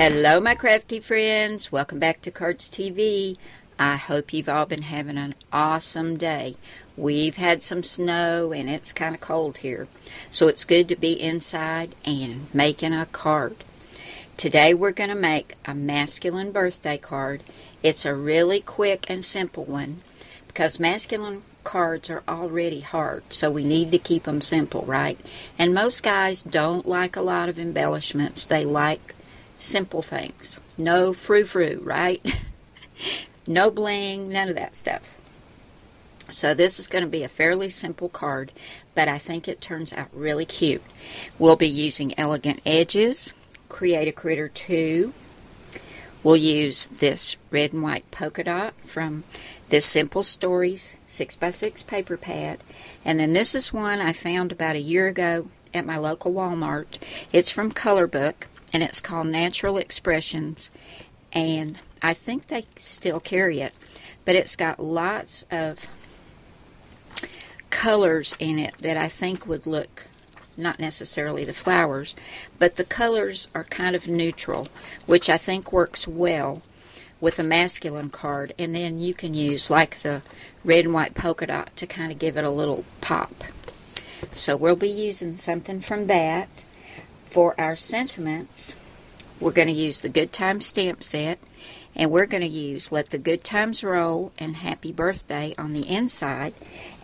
Hello my crafty friends, welcome back to Cardz TV. I hope you've all been having an awesome day. We've had some snow and it's kind of cold here, so it's good to be inside and making a card. Today we're going to make a masculine birthday card. It's a really quick and simple one because masculine cards are already hard, so we need to keep them simple, right? And most guys don't like a lot of embellishments. They like simple things. No frou-frou, right? No bling, none of that stuff. So this is going to be a fairly simple card, but I think it turns out really cute. We'll be using Elegant Edges, Create a Critter 2. We'll use this red and white polka dot from this Simple Stories 6x6 paper pad. And then this is one I found about a year ago at my local Walmart. It's from Color Book, and it's called Natural Expressions, and I think they still carry it, but it's got lots of colors in it that I think would look, not necessarily the flowers, but the colors are kind of neutral, which I think works well with a masculine card, and then you can use like the red and white polka dot to kind of give it a little pop. So we'll be using something from that. For our sentiments, we're going to use the Good Times stamp set, and we're going to use Let the Good Times Roll and Happy Birthday on the inside.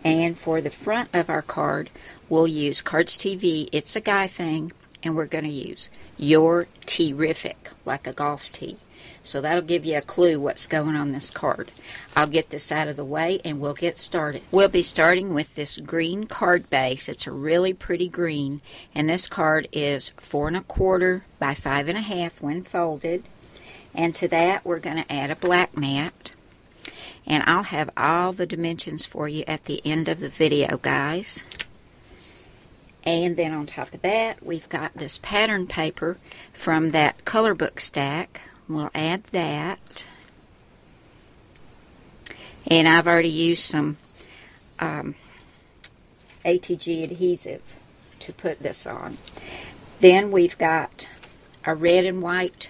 And for the front of our card, we'll use Cardz TV, It's a Guy Thing, and we're going to use Your Tee-Rific, like a golf tee. So that'll give you a clue what's going on this card. I'll get this out of the way and we'll get started. We'll be starting with this green card base. It's a really pretty green, and this card is 4 1/4 by 5 1/2 when folded. And to that we're going to add a black mat. And I'll have all the dimensions for you at the end of the video, guys. And then on top of that, we've got this pattern paper from that Color Book stack. We'll add that. And I've already used some ATG adhesive to put this on. Then we've got a red and white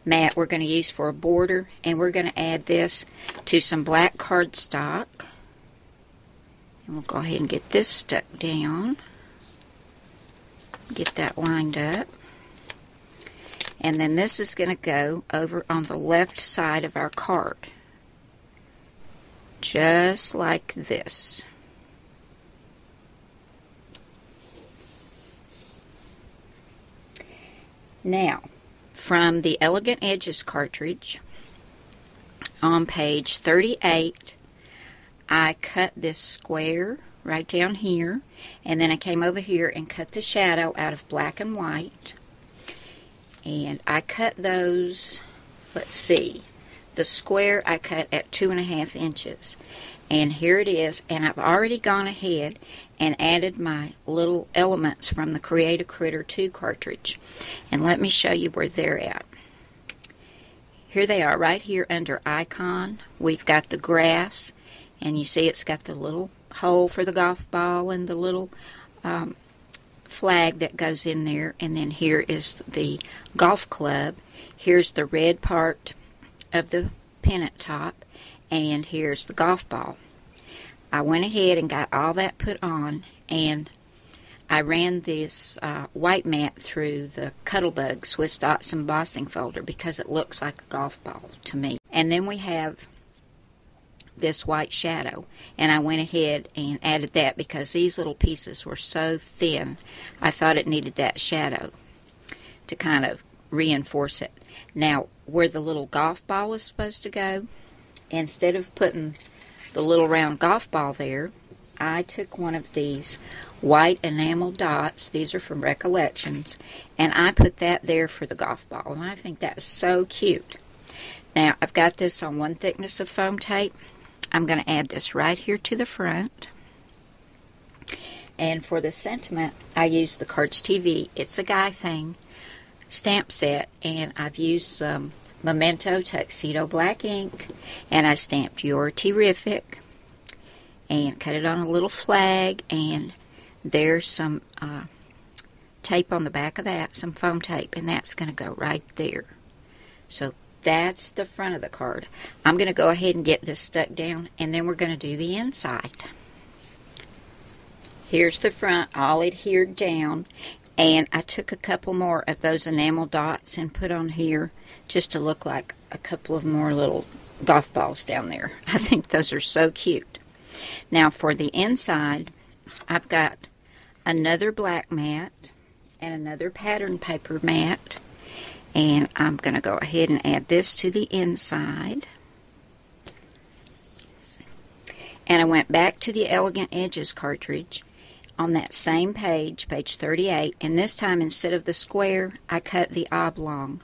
mat we're going to use for a border, and we're going to add this to some black cardstock. And we'll go ahead and get this stuck down. Get that lined up. And then this is going to go over on the left side of our card. Just like this. Now, from the Elegant Edges cartridge, on page 38, I cut this square right down here, and then I came over here and cut the shadow out of black and white. And I cut those, let's see, the square I cut at 2 1/2 inches. And here it is, and I've already gone ahead and added my little elements from the Create a Critter 2 cartridge. And let me show you where they're at. Here they are, right here under Icon. We've got the grass, and you see it's got the little hole for the golf ball and the little flag that goes in there, and then here is the golf club. Here's the red part of the pennant top, and here's the golf ball. I went ahead and got all that put on, and I ran this white mat through the Cuttlebug Swiss Dots embossing folder because it looks like a golf ball to me. And then we have this white shadow, and I went ahead and added that because these little pieces were so thin. I thought it needed that shadow to kind of reinforce it. Now, where the little golf ball was supposed to go, instead of putting the little round golf ball there, I took one of these white enamel dots. These are from Recollections, and I put that there for the golf ball, and I think that's so cute. Now, I've got this on 1 thickness of foam tape. I'm going to add this right here to the front. And for the sentiment, I used the Cardz TV, It's a Guy Thing stamp set, and I've used some Memento Tuxedo black ink, and I stamped Your Tee-Rific and cut it on a little flag, and there's some tape on the back of that, some foam tape, and that's going to go right there. So that's the front of the card. I'm going to go ahead and get this stuck down, and then we're going to do the inside. Here's the front, all adhered down, and I took a couple more of those enamel dots and put on here just to look like a couple of more little golf balls down there. I think those are so cute. Now for the inside, I've got another black mat and another pattern paper mat, and I'm going to go ahead and add this to the inside. And I went back to the Elegant Edges cartridge on that same page, page 38, and this time instead of the square, I cut the oblong.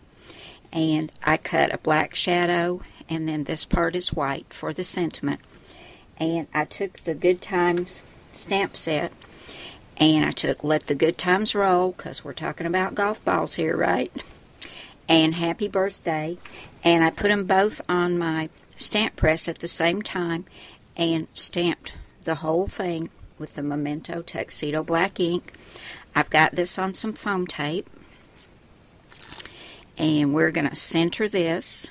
And I cut a black shadow, and then this part is white for the sentiment. And I took the Good Times stamp set, and I took Let the Good Times Roll, because we're talking about golf balls here, right? And Happy Birthday, and I put them both on my stamp press at the same time and stamped the whole thing with the Memento Tuxedo black ink. I've got this on some foam tape, and we're going to center this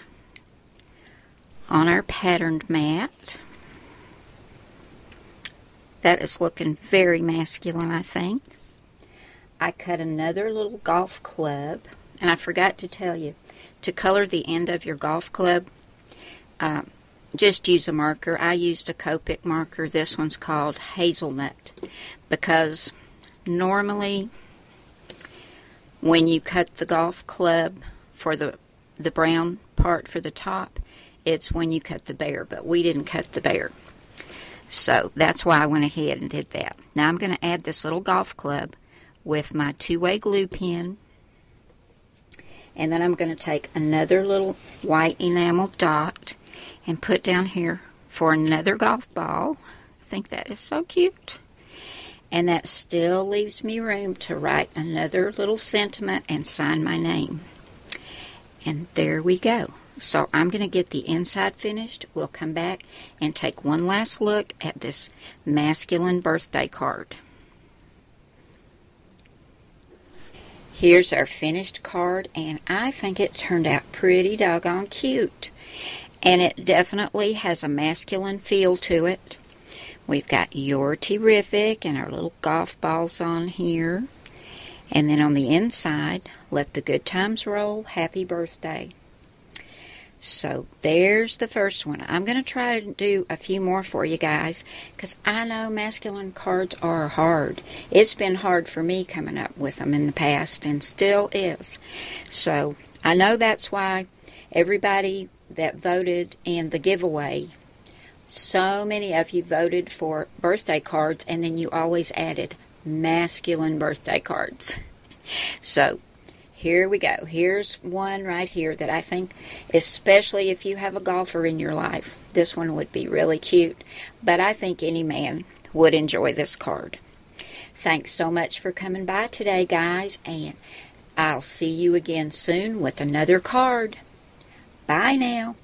on our patterned mat. That is looking very masculine, I think. I cut another little golf club, and I forgot to tell you, to color the end of your golf club, just use a marker. I used a Copic marker. This one's called Hazelnut, because normally when you cut the golf club for the brown part for the top, it's when you cut the bear, but we didn't cut the bear. So that's why I went ahead and did that. Now I'm going to add this little golf club with my two-way glue pen. And then I'm going to take another little white enamel dot and put down here for another golf ball. I think that is so cute. And that still leaves me room to write another little sentiment and sign my name. And there we go. So I'm going to get the inside finished. We'll come back and take one last look at this masculine birthday card. Here's our finished card, and I think it turned out pretty doggone cute. And it definitely has a masculine feel to it. We've got your Tee-Rific and our little golf balls on here. And then on the inside, Let the Good Times Roll, Happy Birthday. So there's the first one. I'm going to try to do a few more for you guys, because I know masculine cards are hard. It's been hard for me coming up with them in the past, and still is. So I know that's why everybody that voted in the giveaway, so many of you voted for birthday cards, and then you always added masculine birthday cards. So here we go. Here's one right here that I think, especially if you have a golfer in your life, this one would be really cute. But I think any man would enjoy this card. Thanks so much for coming by today, guys, and I'll see you again soon with another card. Bye now.